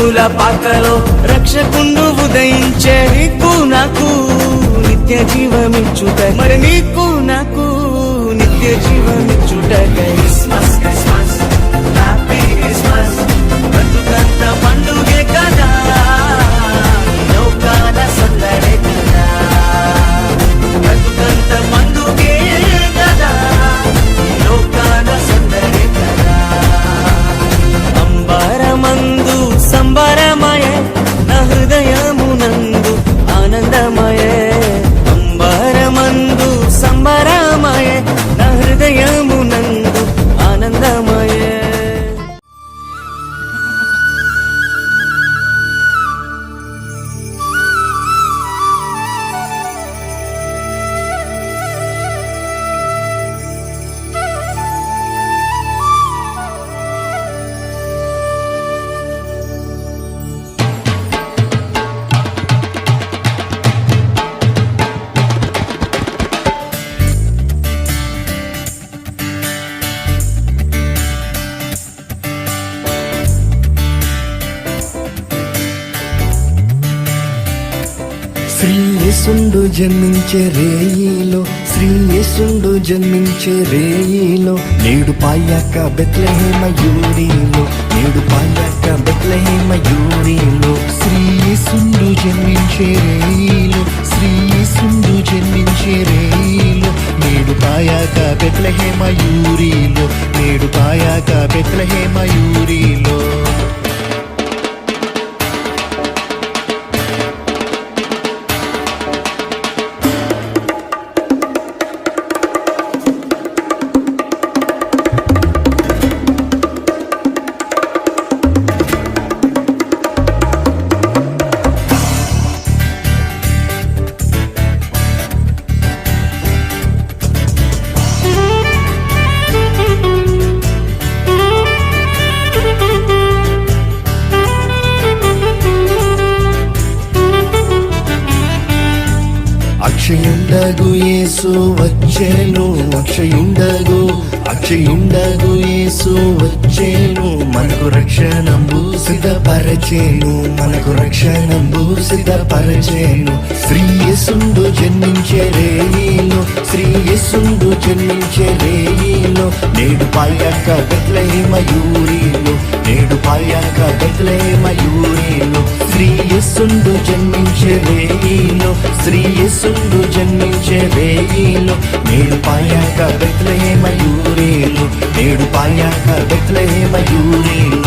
కన్నుల పాకలో రక్షకుండు ఉదయించే నీకు నాకు నిత్య జీవమిచ్చుట మరి నీకు నాకు నిత్య జీవమిచ్చుట క్రిస్మస్ క్రిస్మస్ హ్యాపీ క్రిస్మస్ బ్రతుకంత పండుగే కదా లోకాల సందడే కదా బ్రతుకంత పండుగే కదా లోకాల సందడే కదా అంబరమందు సంబరమయ నా హృదయమునందు ఆనందమయ అంబరమందు సంబరమయ నా హృదయమునందు ఆనందమయ యేసుండు జన్మించే రేయిలో యేసుండు జన్మించే రేయిలో నేడు పాయాక బెత్లెహేమ యూరిలో నేడు పాయాక బెత్లెహేమ యూరిలో యేసుండు జన్మించే రేయిలో యేసుండు జన్మించే రేయిలో నేడు పాయాక బెత్లెహేమ యూరిలో నేడు పాయాక బెత్లెహేమ యూరిలో అక్షయుండగు యేసు వచ్చేను అక్షయుండగు యేసు వచ్చేను మనకు రక్షణంబు సిద్ధపరచేను మనకు రక్షణంబు సిద్ధపరచేను యేసుండు జన్మించే రేయిలో యేసుండు జన్మించే రేయిలో నేడు పాయాక బెత్లెహేమ యూరిలో నేడు పాయాక బెత్లెహేమ యూరిలో యేసుండు జన్మించే రేయిలో యేసుండు జన్మించే రేయిలో నేడు పాయాక బెత్లెహేమ యూరిలో నేడు పాయాక బెత్లెహేమ యూరిలో